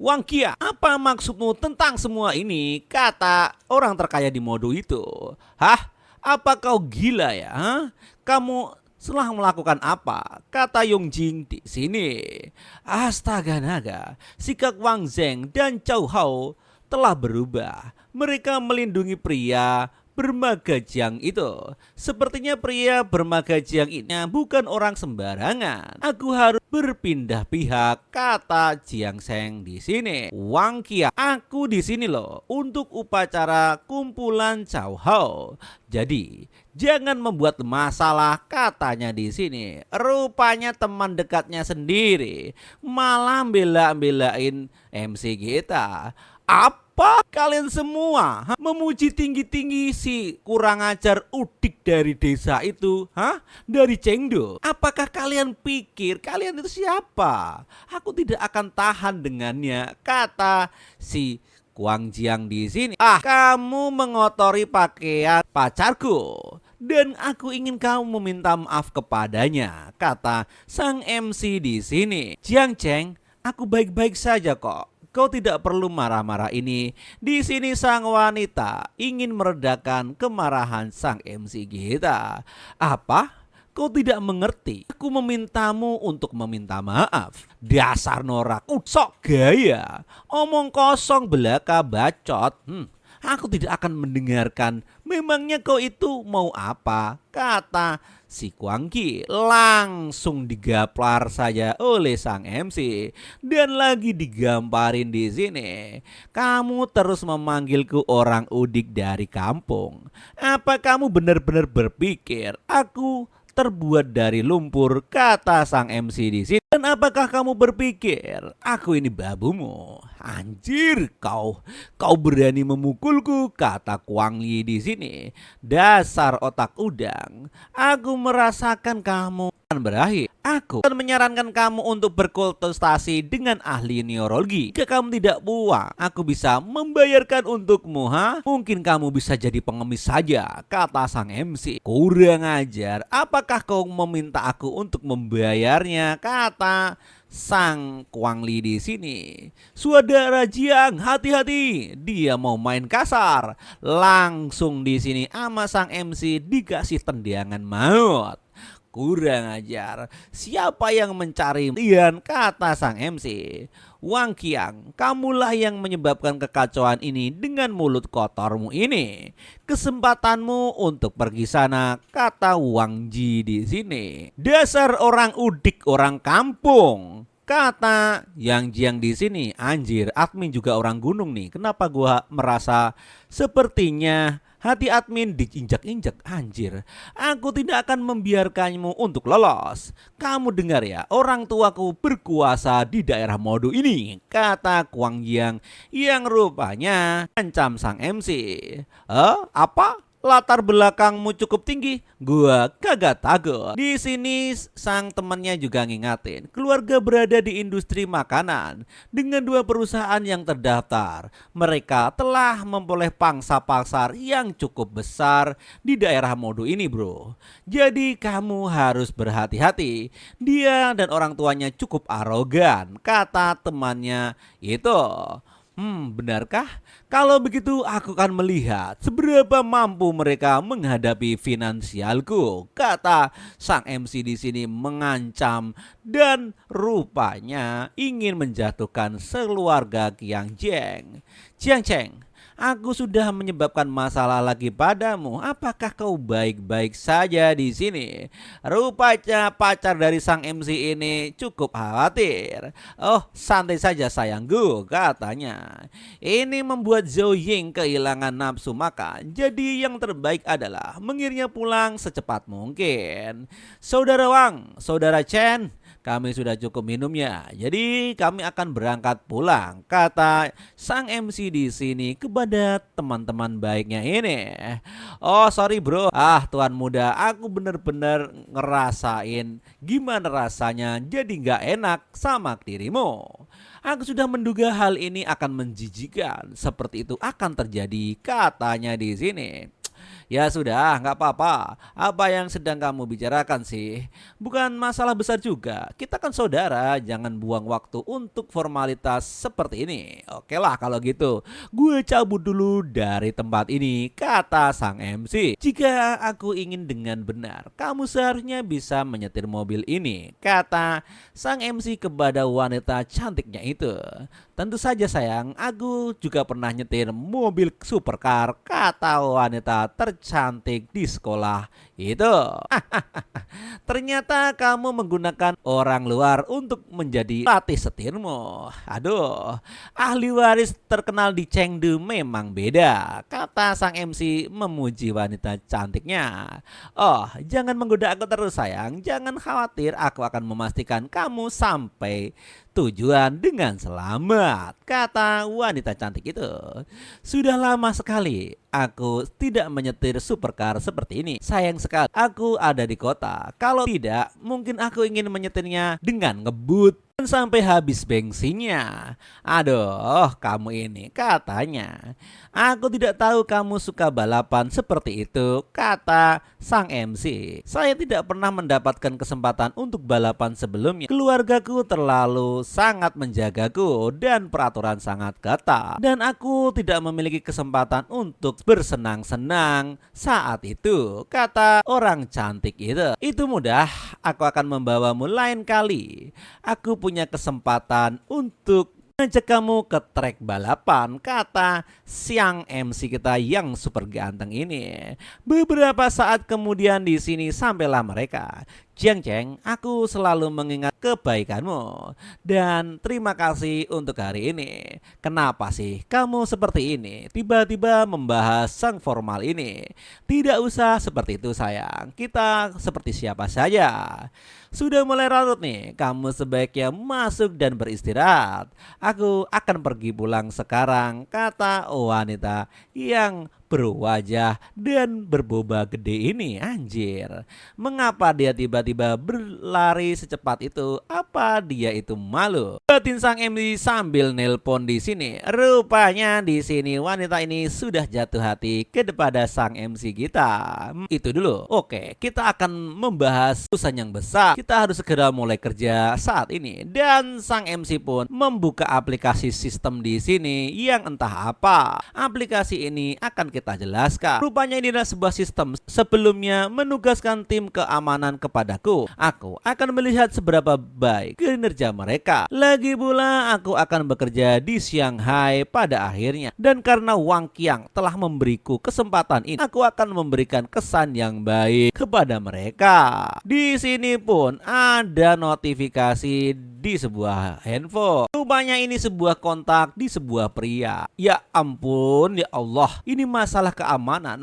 Wang Kia, apa maksudmu tentang semua ini? Kata orang terkaya di Modo itu. Hah? Apa kau gila ya? Hah? Kamu setelah melakukan apa? Kata Yongjing di sini. Astaga naga, sikap Wang Zheng dan Cao Hao telah berubah. Mereka melindungi pria bermagajiang itu. Sepertinya pria bermagajiang ini bukan orang sembarangan. Aku harus berpindah pihak, kata Jiang Sheng di sini. Wang Kia, aku di sini loh untuk upacara kumpulan Cao Hao. Jadi jangan membuat masalah, katanya di sini. Rupanya teman dekatnya sendiri malah bela-belain MC kita. Apa kalian semua memuji tinggi-tinggi si kurang ajar udik dari desa itu? Dari Chengdu. Apakah kalian pikir kalian itu siapa? Aku tidak akan tahan dengannya, kata si Kuang Jiang di sini. Kamu mengotori pakaian pacarku dan aku ingin kamu meminta maaf kepadanya, kata sang MC di sini. Jiang Cheng, aku baik-baik saja kok. Kau tidak perlu marah-marah ini. Di sini sang wanita ingin meredakan kemarahan sang MC kita. Apa? Kau tidak mengerti. Aku memintamu untuk meminta maaf. Dasar norak. Sok gaya. Omong kosong belaka bacot. Aku tidak akan mendengarkan. Memangnya kau itu mau apa? Kata si Kuang Ki. Langsung digaplar saja oleh sang MC dan lagi digamparin di sini. Kamu terus memanggilku orang udik dari kampung. Apa kamu benar-benar berpikir aku terbuat dari lumpur, kata sang MC di sini. Dan apakah kamu berpikir aku ini babumu? Anjir, kau berani memukulku, kata Kuang Yi di sini. Dasar otak udang, aku merasakan kamu akan berakhir. Aku akan menyarankan kamu untuk berkonsultasi dengan ahli neurologi. Jika kamu tidak puas, aku bisa membayarkan untukmu. Mungkin kamu bisa jadi pengemis saja, kata sang MC. Kurang ajar, apakah kau meminta aku untuk membayarnya, kata sang Kuang Li di sini. Saudara Jiang, hati-hati, dia mau main kasar. Langsung di sini ama sang MC dikasih tendangan maut. Kurang ajar, siapa yang mencari kalian, kata sang MC. Wang Qiang, kamulah yang menyebabkan kekacauan ini dengan mulut kotormu ini. Kesempatanmu untuk pergi sana, kata Wang Ji di sini. Dasar orang udik, orang kampung, kata Yang Jiang di sini. Anjir, admin juga orang gunung nih. Kenapa gua merasa sepertinya hati admin diinjak-injak? Anjir, aku tidak akan membiarkanmu untuk lolos. Kamu dengar ya, orang tuaku berkuasa di daerah Modo ini, kata Kuang Yang yang rupanya ancam sang MC. Apa? Latar belakangmu cukup tinggi, gua kagak takut. Di sini sang temannya juga ngingatin, keluarga berada di industri makanan dengan 2 perusahaan yang terdaftar. Mereka telah memperoleh pangsa pasar yang cukup besar di daerah Modo ini, bro. Jadi kamu harus berhati-hati. Dia dan orang tuanya cukup arogan, kata temannya itu. Benarkah? Kalau begitu aku akan melihat seberapa mampu mereka menghadapi finansialku, kata sang MC di sini mengancam dan rupanya ingin menjatuhkan sekeluarga Qiang Jiang. Jiang Cheng, aku sudah menyebabkan masalah lagi padamu. Apakah kau baik-baik saja di sini? Rupanya pacar dari sang MC ini cukup khawatir. Oh, santai saja sayangku, katanya. Ini membuat Zhou Ying kehilangan nafsu makan. Jadi yang terbaik adalah mengirimnya pulang secepat mungkin. Saudara Wang, saudara Chen, kami sudah cukup minumnya, jadi kami akan berangkat pulang, kata sang MC di sini kepada teman-teman baiknya ini. Oh sorry bro, tuan muda, aku bener-bener ngerasain gimana rasanya jadi nggak enak sama dirimu. Aku sudah menduga hal ini akan menjijikan, seperti itu akan terjadi, katanya di sini. Ya sudah, nggak apa-apa. Apa yang sedang kamu bicarakan sih? Bukan masalah besar juga. Kita kan saudara, jangan buang waktu untuk formalitas seperti ini. Oke lah kalau gitu. Gue cabut dulu dari tempat ini, kata sang MC. Jika aku ingin dengan benar, kamu seharusnya bisa menyetir mobil ini, kata sang MC kepada wanita cantiknya itu. Tentu saja sayang, aku juga pernah nyetir mobil supercar, kata wanita tercantik di sekolah itu. Ternyata kamu menggunakan orang luar untuk menjadi pelatih setirmu. Aduh, ahli waris terkenal di Chengdu memang beda, kata sang MC memuji wanita cantiknya. Oh, jangan menggoda aku terus sayang, jangan khawatir, aku akan memastikan kamu sampai tujuan dengan selamat, kata wanita cantik itu. Sudah lama sekali aku tidak menyetir supercar seperti ini. Sayang sekali aku ada di kota. Kalau tidak, mungkin aku ingin menyetirnya dengan ngebut sampai habis bensinnya. Aduh, kamu ini katanya. Aku tidak tahu kamu suka balapan seperti itu, kata sang MC. Saya tidak pernah mendapatkan kesempatan untuk balapan sebelumnya. Keluargaku terlalu sangat menjagaku dan peraturan sangat ketat. Dan aku tidak memiliki kesempatan untuk bersenang-senang saat itu, kata orang cantik itu. Itu mudah, aku akan membawamu lain kali. Aku punya kesempatan untuk ngajak kamu ke trek balapan, kata siang MC kita yang super ganteng ini. Beberapa saat kemudian di sini sampailah mereka. Jiang Cheng, aku selalu mengingat kebaikanmu dan terima kasih untuk hari ini. Kenapa sih kamu seperti ini? Tiba-tiba membahas sang formal ini. Tidak usah seperti itu sayang. Kita seperti siapa saja. Sudah mulai larut nih, kamu sebaiknya masuk dan beristirahat. Aku akan pergi pulang sekarang, kata wanita yang berwajah dan berboba gede ini. Anjir, mengapa dia tiba-tiba berlari secepat itu? Apa dia itu malu? Batin sang MC sambil nelpon di sini. Rupanya di sini wanita ini sudah jatuh hati kepada sang MC kita. Itu dulu. Oke, kita akan membahas urusan yang besar. Kita harus segera mulai kerja saat ini. Dan sang MC pun membuka aplikasi sistem di sini yang entah apa. Aplikasi ini akan kita jelaskan. Rupanya ini adalah sebuah sistem sebelumnya menugaskan tim keamanan kepadaku. Aku akan melihat seberapa baik kinerja mereka. Lagi pula aku akan bekerja di Shanghai pada akhirnya. Dan karena Wang Qiang telah memberiku kesempatan ini, aku akan memberikan kesan yang baik kepada mereka. Di sini pun ada notifikasi di sebuah handphone. Rupanya ini sebuah kontak di sebuah pria. Ya ampun, ya Allah. Ini masalah keamanan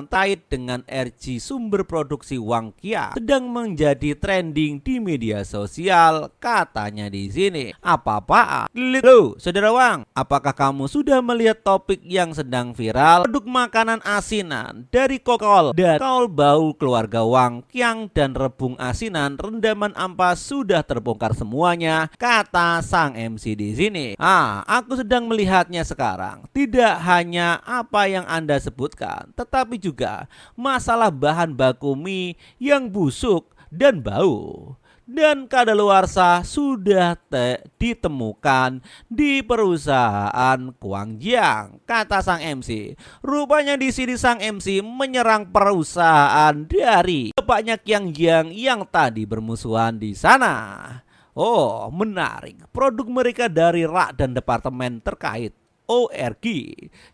terkait dengan RG sumber produksi Wang Qiang sedang menjadi trending di media sosial, katanya di sini. Apa-apaan? Loh, Saudara Wang, apakah kamu sudah melihat topik yang sedang viral? Produk makanan asinan dari kokol dan kaul bau keluarga Wang Qiang dan rebung asinan rendaman ampas sudah terbongkar semuanya, kata sang MC di sini. Aku sedang melihatnya sekarang. Tidak hanya apa yang Anda sebutkan, tetapi juga masalah bahan baku mie yang busuk dan bau. Dan kadaluarsa sudah ditemukan di perusahaan Guangjiang, kata sang MC. Rupanya di sini sang MC menyerang perusahaan dari bapaknya Qiangjiang yang tadi bermusuhan di sana. Oh, menarik. Produk mereka dari rak dan departemen terkait ORG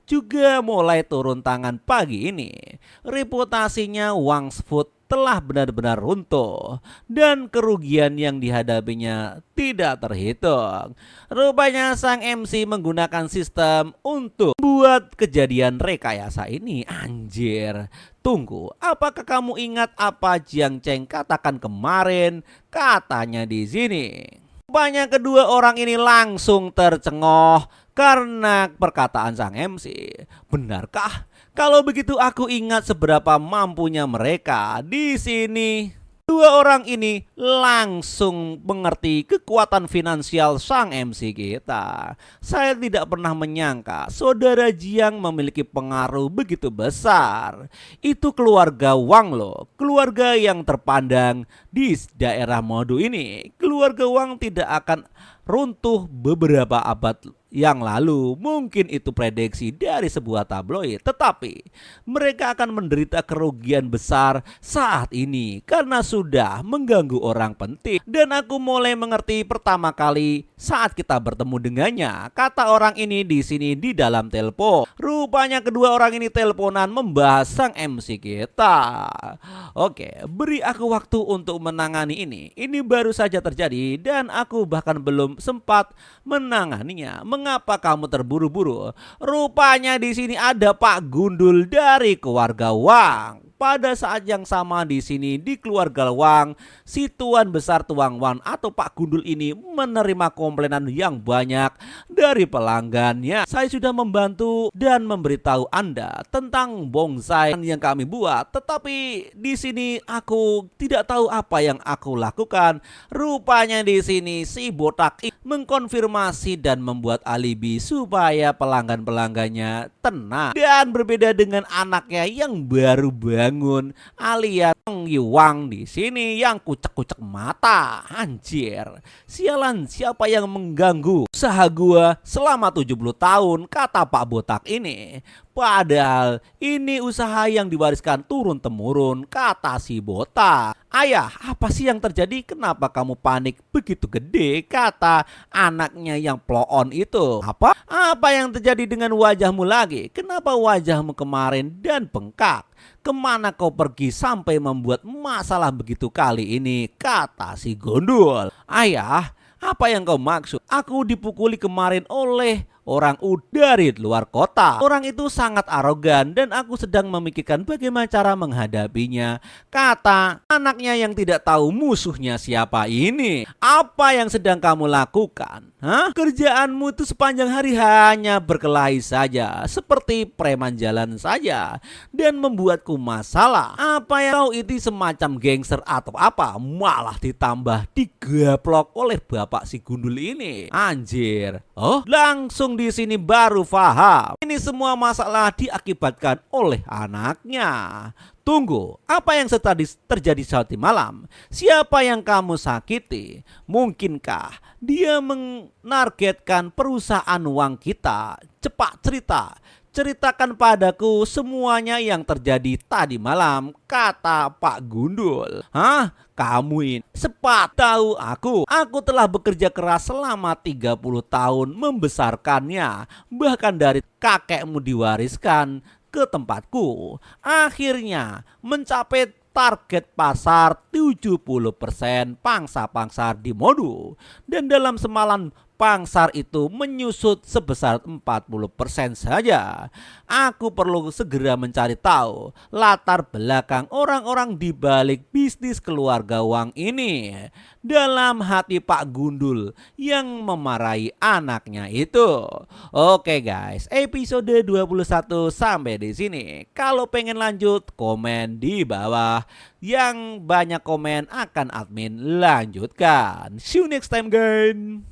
juga mulai turun tangan pagi ini. Reputasinya Wang's Food telah benar-benar runtuh dan kerugian yang dihadapinya tidak terhitung. Rupanya sang MC menggunakan sistem untuk buat kejadian rekayasa ini. Anjir. Tunggu, apakah kamu ingat apa Jiang Cheng katakan kemarin? Katanya di sini. Rupanya kedua orang ini langsung tercengoh karena perkataan sang MC. Benarkah? Kalau begitu aku ingat seberapa mampunya mereka di sini. Dua orang ini langsung mengerti kekuatan finansial sang MC kita. Saya tidak pernah menyangka saudara Jiang memiliki pengaruh begitu besar. Itu keluarga Wang loh, keluarga yang terpandang di daerah Modu ini. Keluarga Wang tidak akan runtuh beberapa abad yang lalu. Mungkin itu prediksi dari sebuah tabloid, tetapi mereka akan menderita kerugian besar saat ini karena sudah mengganggu orang penting. Dan aku mulai mengerti pertama kali saat kita bertemu dengannya. Kata orang ini di sini di dalam telepon. Rupanya kedua orang ini teleponan membahas sang MC kita. Oke, beri aku waktu untuk menangani ini. Ini baru saja terjadi dan aku bahkan belum sempat menanganinya. Mengapa kamu terburu-buru? Rupanya di sini ada Pak Gundul dari keluarga Wang. Pada saat yang sama di sini di keluarga Wang, si Tuan Besar Tuang Wan atau Pak Gundul ini menerima komplainan yang banyak dari pelanggannya. Saya sudah membantu dan memberitahu Anda tentang bonsai yang kami buat, tetapi di sini aku tidak tahu apa yang aku lakukan. Rupanya di sini si botak mengkonfirmasi dan membuat alibi supaya pelanggan-pelanggannya tenang. Dan berbeda dengan anaknya yang baru bangun alias Wang di sini yang kucek-kucek mata. Anjir, sialan, siapa yang mengganggu usaha gua selama 70 tahun, kata Pak Botak ini. Padahal ini usaha yang diwariskan turun-temurun, kata si Botak. Ayah, apa sih yang terjadi? Kenapa kamu panik begitu gede? Kata anaknya yang plon itu. Apa yang terjadi dengan wajahmu lagi? Kenapa wajahmu kemarin dan bengkak? Kemana kau pergi sampai membuat masalah begitu kali ini? Kata si Gundul. Ayah, apa yang kau maksud? Aku dipukuli kemarin oleh orang dari luar kota. Orang itu sangat arogan dan aku sedang memikirkan bagaimana cara menghadapinya, kata anaknya yang tidak tahu musuhnya siapa ini. Apa yang sedang kamu lakukan? Kerjaanmu itu sepanjang hari hanya berkelahi saja, seperti preman jalan saja, dan membuatku masalah. Apa yang kau itu semacam gangster atau apa? Malah ditambah digaplok oleh bapak si Gundul ini. Anjir. Langsung di sini baru paham. Ini semua masalah diakibatkan oleh anaknya. Tunggu, apa yang terjadi tadi malam? Siapa yang kamu sakiti? Mungkinkah dia menargetkan perusahaan Wang kita? Cepat ceritakan padaku semuanya yang terjadi tadi malam, kata Pak Gundul. Kamu ini sempat tahu aku telah bekerja keras selama 30 tahun membesarkannya, bahkan dari kakekmu diwariskan ke tempatku. Akhirnya mencapai target pasar 70% pangsa-pasar di Modu, dan dalam semalam pangsar itu menyusut sebesar 40% saja. Aku perlu segera mencari tahu latar belakang orang-orang di balik bisnis keluarga Wang ini. Dalam hati Pak Gundul yang memarahi anaknya itu. Oke guys, episode 21 sampai di sini. Kalau pengen lanjut, komen di bawah. Yang banyak komen akan admin lanjutkan. See you next time guys.